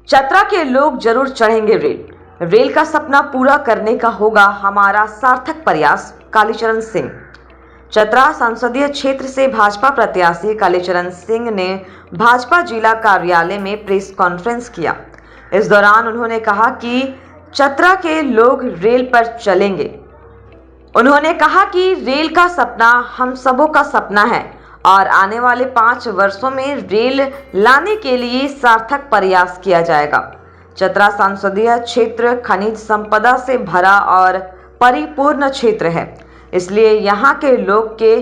चतरा के लोग जरूर चढ़ेंगे रेल। रेल का सपना पूरा करने का होगा हमारा सार्थक प्रयास। कालीचरण सिंह। चतरा संसदीय क्षेत्र से भाजपा प्रत्याशी कालीचरण सिंह ने भाजपा जिला कार्यालय में प्रेस कॉन्फ्रेंस किया। इस दौरान उन्होंने कहा कि चतरा के लोग रेल पर चलेंगे। उन्होंने कहा कि रेल का सपना हम सबों का सपना है और आने वाले 5 वर्षों में रेल लाने के लिए सार्थक प्रयास किया जाएगा। चतरा संसदीय क्षेत्र खनिज संपदा से भरा और परिपूर्ण क्षेत्र है, इसलिए यहाँ के लोग के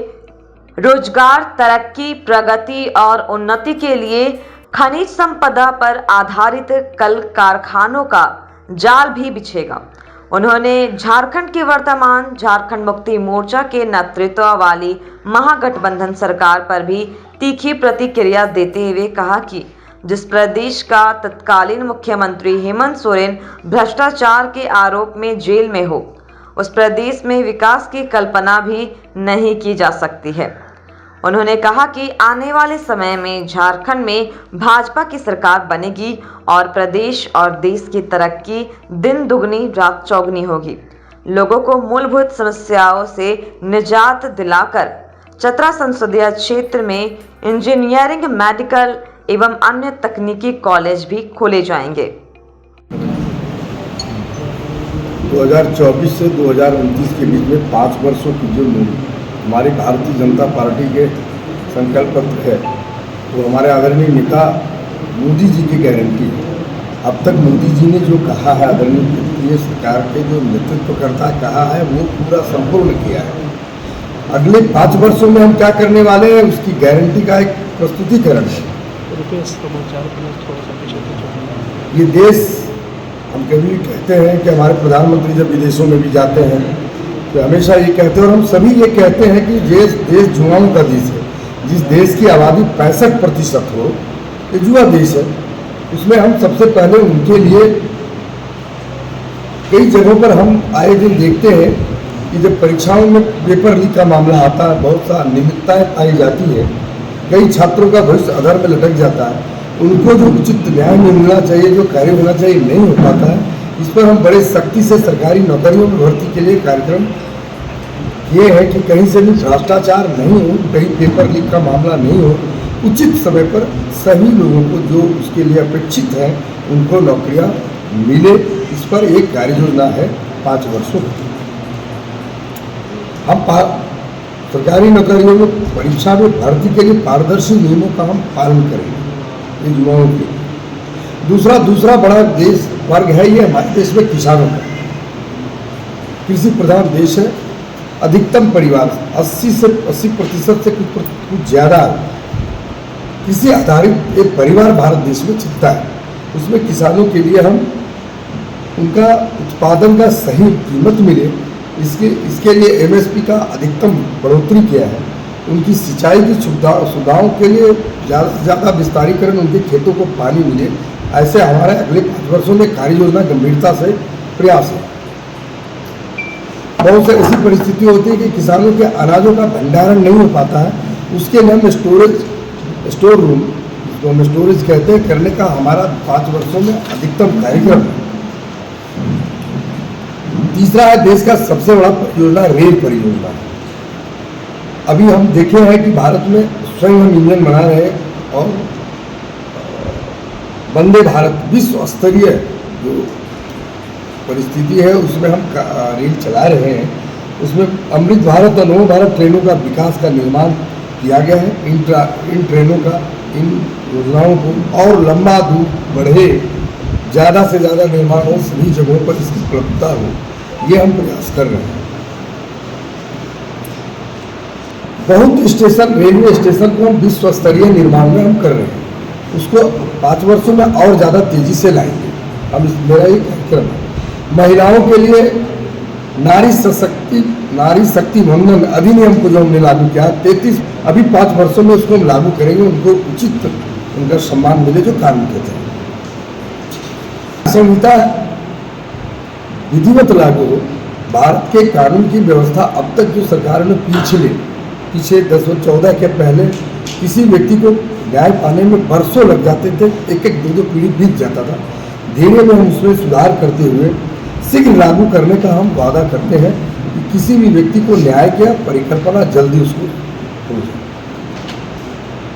रोजगार, तरक्की, प्रगति और उन्नति के लिए खनिज संपदा पर आधारित कल कारखानों का जाल भी बिछेगा। उन्होंने झारखंड की वर्तमान झारखंड मुक्ति मोर्चा के नेतृत्व वाली महागठबंधन सरकार पर भी तीखी प्रतिक्रिया देते हुए कहा कि जिस प्रदेश का तत्कालीन मुख्यमंत्री हेमंत सोरेन भ्रष्टाचार के आरोप में जेल में हो, उस प्रदेश में विकास की कल्पना भी नहीं की जा सकती है। उन्होंने कहा कि आने वाले समय में झारखंड में भाजपा की सरकार बनेगी और प्रदेश और देश की तरक्की दिन दुगनी रात चौगुनी होगी। लोगों को मूलभूत समस्याओं से निजात दिलाकर चतरा संसदीय क्षेत्र में इंजीनियरिंग, मेडिकल एवं अन्य तकनीकी कॉलेज भी खोले जाएंगे। 2024 से 2029 के बीच में 5 वर्षों की जो हमारी भारतीय जनता पार्टी के संकल्प पत्र है, वो हमारे आदरणीय नेता मोदी जी की गारंटी है। अब तक मोदी जी ने जो कहा है, आदरणीय सरकार के जो नेतृत्वकर्ता कहा है, वो पूरा संपूर्ण किया है। अगले 5 वर्षों में हम क्या करने वाले हैं, उसकी गारंटी का एक प्रस्तुतिकरण है। ये देश, हम कभी भी कहते हैं कि हमारे प्रधानमंत्री जब विदेशों में भी जाते हैं तो हमेशा ये कहते हैं, और हम सभी ये कहते हैं कि देश जुआओं का देश है। जिस देश की आबादी 65% हो, ये जुआ देश है। उसमें हम सबसे पहले उनके लिए कई जगहों पर हम आए दिन देखते हैं कि जब परीक्षाओं में पेपर लीक का मामला आता है, बहुत सा अनियमितताएं पाई जाती है, कई छात्रों का भविष्य अधर में लटक जाता है, उनको जो उचित न्याय मिलना चाहिए, जो कार्य होना चाहिए, नहीं हो पाता है। इस पर हम बड़े सख्ती से सरकारी नौकरियों में भर्ती के लिए कार्यक्रम किए हैं कि कहीं से भी भ्रष्टाचार नहीं हो, कहीं पेपर लीक का मामला नहीं हो, उचित समय पर सभी लोगों को जो उसके लिए अपेक्षित हैं उनको नौकरियां मिले। इस पर एक कार्य योजना है 5 वर्षों की। हम सरकारी नौकरियों में परीक्षा में भर्ती के लिए पारदर्शी नियमों का हम पालन करेंगे, ये युवाओं के। दूसरा बड़ा देश वर्ग है ये हमारे देश में किसानों का। कृषि प्रधान देश है। अधिकतम परिवार 80% से कुछ ज़्यादा कृषि आधारित एक परिवार भारत देश में चलता है। उसमें किसानों के लिए हम उनका उत्पादन का सही कीमत मिले, इसके लिए MSP का अधिकतम बढ़ोतरी किया है। उनकी सिंचाई की सुविधाओं के लिए ज़्यादा से ज़्यादा विस्तारीकरण, उनके खेतों को पानी मिले, ऐसे हमारे अगले 5 वर्षों में कार्य योजना गंभीरता से प्रयास है। बहुत से ऐसी परिस्थिति होती है कि किसानों के अनाजों का भंडारण नहीं हो पाता है, उसके लिए हम स्टोर रूम, जिसको हम स्टोरेज कहते हैं, करने का हमारा 5 वर्षों में अधिकतम कार्यक्रम है। तीसरा है देश का सबसे बड़ा परियोजना रेल परियोजना। अभी हम देखे हैं कि भारत में स्वयं हम इंजन बना रहे हैं और वंदे भारत विश्व स्तरीय जो परिस्थिति है उसमें हम रेल चला रहे हैं। उसमें अमृत भारत और नव भारत ट्रेनों का विकास का निर्माण किया गया है। इन ट्रेनों का, इन योजनाओं को और लंबा दूर बढ़े, ज़्यादा से ज़्यादा निर्माण हो, सभी जगहों पर इसकी उपलब्धता हो, ये हम प्रयास कर रहे हैं। बहुत स्टेशन, रेलवे स्टेशन को हम विश्व स्तरीय निर्माण में हम कर रहे हैं, उसको 5 वर्षों में और ज़्यादा तेजी से लाएंगे हम। मेरा ये कार्यक्रम है। महिलाओं के लिए नारी शक्ति वंदन अधिनियम को जो हमने लागू किया 33, अभी 5 वर्षों में उसको हम लागू करेंगे। उनको उचित उनका सम्मान मिले जो कानून कहते हैं। संहिता विधिवत लागू हो। भारत के कानून की व्यवस्था अब तक जो सरकार ने पीछे 1014 के पहले किसी व्यक्ति को न्याय पाने में बरसों लग जाते थे, एक एक दो पीढ़ी बीत जाता था। धीरे में हम उसमें सुधार करते हुए शीघ्र लागू करने का हम वादा करते हैं कि किसी भी व्यक्ति को न्याय की परिकल्पना जल्दी उसको हो जाए।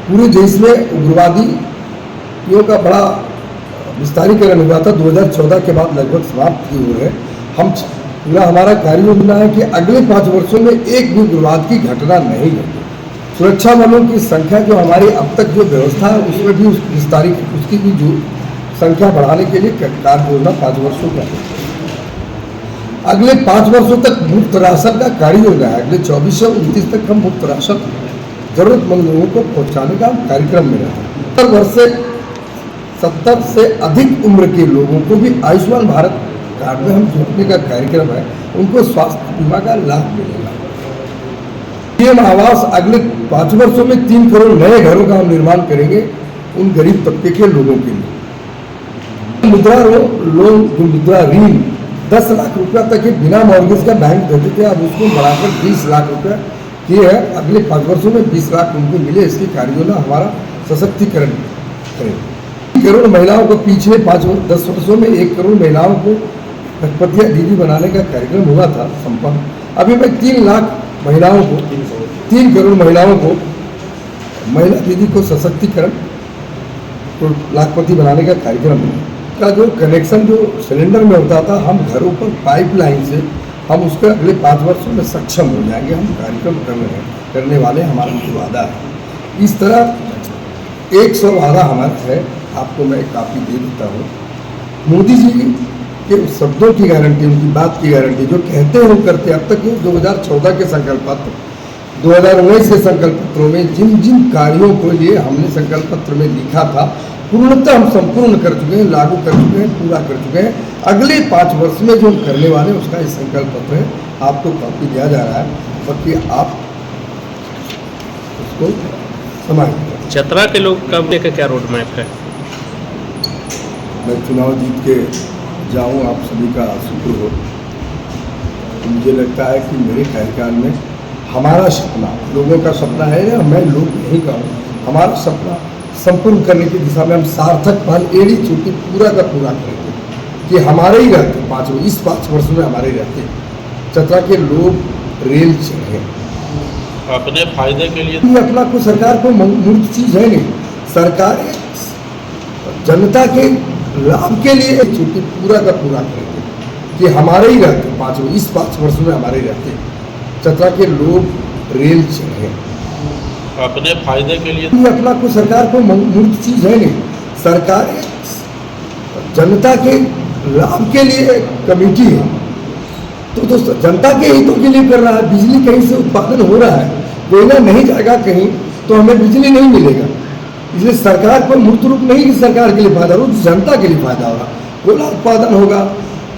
पूरे देश में उग्रवादियों का बड़ा विस्तारीकरण हुआ था 2014 के बाद, लगभग समाप्त की ओर है। हम पूरा हमारा कार्य योजना है कि अगले 5 वर्षों में एक भी उग्रवाद की घटना नहीं घटे। सुरक्षा बलों की संख्या जो हमारी अब तक जो व्यवस्था है उसमें भी उसकी भी जो संख्या बढ़ाने के लिए कार्य योजना 5 वर्षों का है। अगले 5 वर्षों तक मुफ्त राशन का कार्य योजना है। अगले 24 से 29 तक हम मुफ्त राशन जरूरतमंद लोगों को पहुंचाने का कार्यक्रम में रहता है। 70 से अधिक उम्र के लोगों को भी आयुष्मान भारत कार्ड में हम जोड़ने का कार्यक्रम है, उनको स्वास्थ्य बीमा का लाभ मिलेगा। पीएम आवास अगले 5 वर्षों में 3 करोड़ नए घरों का हम निर्माण करेंगे उन गरीब तबके के लोगों के लिए। मुद्रा लोन जो मुद्रा ऋण 10 लाख रुपया तक के बिना मॉर्गेज का बैंक देते थे, अब उसको बढ़ाकर 20 लाख रुपया किए है। अगले 5 वर्षों में 20 लाख उनको मिले, इसकी कार्य योजना हमारा सशक्तिकरण करेंगे। 1 करोड़ महिलाओं को पिछले 5-10 वर्षों में 1 करोड़ महिलाओं को लखपतिया दीदी बनाने का कार्यक्रम हुआ था संपन्न। अभी मैं 3 लाख महिलाओं को 3 करोड़ महिलाओं को महिला दीदी को सशक्तिकरण को लाखपति बनाने का कार्यक्रम है। का जो कनेक्शन जो सिलेंडर में होता था, हम घरों पर पाइपलाइन से हम उसके अगले 5 वर्षों में सक्षम हो जाएंगे। हम कार्यक्रम करने वाले, हमारा जो वादा है। इस तरह 100 वादा हमारा है, आपको मैं काफ़ी दे देता हूँ। मोदी जी के शब्दों की गारंटी, उनकी बात की गारंटी, जो कहते हैं वो करते। अब तक 2014 के संकल्प पत्र, 2019 के संकल्प पत्रों में जिन जिन कार्यों को लिए हमने संकल्प पत्र में लिखा था, पूर्णतः हम संपूर्ण कर चुके हैं, लागू कर चुके हैं, पूरा कर चुके हैं। अगले 5 वर्ष में जो हम करने वाले हैं उसका ये संकल्प पत्र है, आपको कॉपी दिया जा रहा है, बाकी आप उसको समझिए। चतरा के लोग का क्या रोड मैप है? मैं चुनाव जीत के जाऊँ, आप सभी का शुक्र हो। तो मुझे लगता है कि मेरे कार्यकाल में हमारा सपना, लोगों का सपना है, मैं लोग नहीं कहूँ, हमारा सपना संपूर्ण करने की दिशा में हम सार्थक पहल एड़ी चोटी पूरा का पूरा करेंगे कि हमारे ही रहते इस 5 वर्ष में हमारे ही रहते चतरा के लोग रेल चढ़े अपने फायदे के लिए। अपना कोई सरकार को मूर्त चीज है नहीं, सरकार जनता के लाभ के लिए चोटी पूरा का पूरा करेंगे कि हमारे ही रहते इस 5 वर्ष में हमारे ही रहते चतरा के लोग रेल चढ़े अपने फायदे के लिए। अपना कोई सरकार को मूर्त चीज है नहीं, सरकार जनता के लाभ के लिए कमेटी है, तो जनता के हितों के लिए कर रहा है। बिजली कहीं से उत्पादन हो रहा है, कोयला नहीं जाएगा कहीं तो हमें बिजली नहीं मिलेगा। इसलिए सरकार को मूर्त रूप नहीं कि सरकार के लिए फायदा हो, जनता के लिए फायदा होगा। कोयला उत्पादन होगा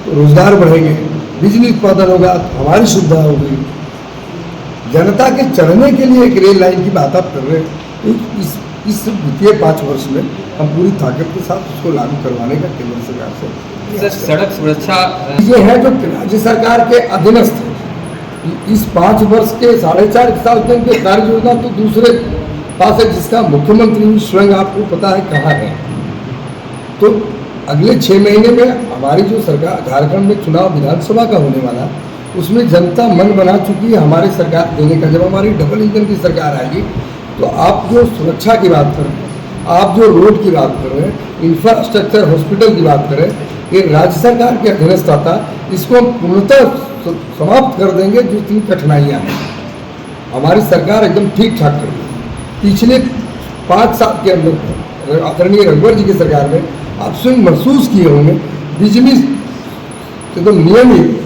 तो रोजगार बढ़ेंगे, बिजली उत्पादन होगा तो हमारी सुविधा होगी। जनता के चढ़ने के लिए एक रेल लाइन की बात आप कर रहे हैं। इस द्वितीय 5 वर्ष में हम पूरी ताकत के साथ उसको लागू करवाने का केंद्र सरकार से। सड़क सुरक्षा ये है जो राज्य सरकार के अधीनस्थ है। इस 5 वर्ष के 4.5 साल के उनके कार्य योजना तो दूसरे पास है, जिसका मुख्यमंत्री स्वयं आपको पता है कहाँ है। तो अगले 6 महीने में हमारी जो सरकार, झारखंड में चुनाव विधानसभा का होने वाला, उसमें जनता मन बना चुकी है हमारी सरकार देने का। जब हमारी डबल इंजन की सरकार आएगी तो आप जो सुरक्षा की बात कर रहे हैं, आप जो रोड की बात कर रहे हैं, इंफ्रास्ट्रक्चर हॉस्पिटल की बात कर रहे हैं, ये राज्य सरकार के अधीनस्थ आता है। इसको हम पूर्णतः समाप्त कर देंगे। जो इतनी कठिनाइयाँ हैं हमारी सरकार एकदम ठीक ठाक कर देगी। पिछले 5 साल के अंदर आदरणीय रघुवर जी की सरकार में आप स्वयं महसूस किए होंगे, बिजली एकदम नियमित,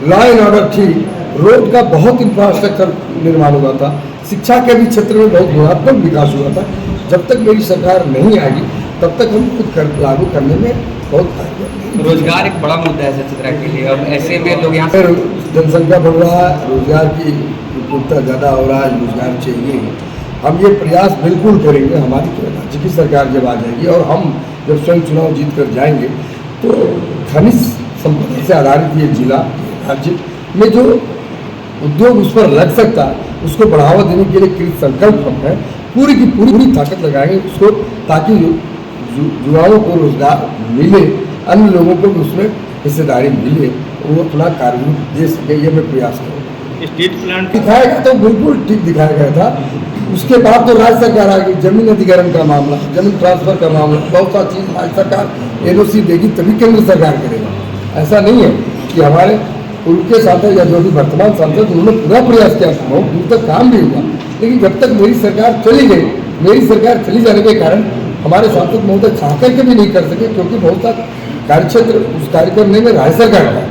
लॉ एंड ऑर्डर ठीक, रोड का बहुत इंफ्रास्ट्रक्चर निर्माण हुआ था, शिक्षा के भी क्षेत्र में बहुत गुणात्मक विकास हुआ था। जब तक मेरी सरकार नहीं आएगी तब तक हम खुद लागू करने में बहुत फायदा। रोजगार एक बड़ा मुद्दा है चतरा के लिए, और ऐसे में लोग यहाँ पर जनसंख्या बढ़ रहा है, रोजगार की उपलब्धता ज़्यादा हो रहा है, रोजगार चाहिए। हम ये प्रयास बिल्कुल करेंगे। हमारी राज्य की सरकार जब आ जाएगी और हम जब स्वयं चुनाव जीत कर जाएंगे तो खनिज संपदा से आधारित ये जिला, राज्य में जो उद्योग उस पर लग सकता है उसको बढ़ावा देने के लिए कृत संकल्प हम हैं। पूरी की पूरी ताकत लगाएंगे उसको, ताकि युवाओं को रोजगार मिले, अन्य लोगों को भी उसमें हिस्सेदारी मिले, वो अपना कार्य दे सके, ये मैं प्रयास करूँगा। स्टेट प्लान दिखाया गया तो बिल्कुल ठीक दिखाया गया था। उसके बाद तो राज्य सरकार आ गई, जमीन अधिग्रहण का मामला, जमीन ट्रांसफर का मामला, बहुत सा चीज़ राज्य सरकार एनओसी देगी तभी केंद्र सरकार करेगा। ऐसा नहीं है कि हमारे पूर्व के सांसद या जो भी वर्तमान सांसद उन्होंने पूरा प्रयास किया, बहुत दूर तक काम भी हुआ, लेकिन जब तक मेरी सरकार चली गई, मेरी सरकार चली जाने के कारण हमारे सांसद महोदय चाह करके भी नहीं कर सके, क्योंकि बहुत सा कार्यक्षेत्र उस कार्य करने में राज्य सरकार का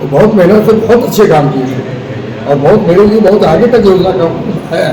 वो बहुत मेहनत से बहुत अच्छे काम किए थे और बहुत मेरे लिए बहुत आगे तक योजना का है।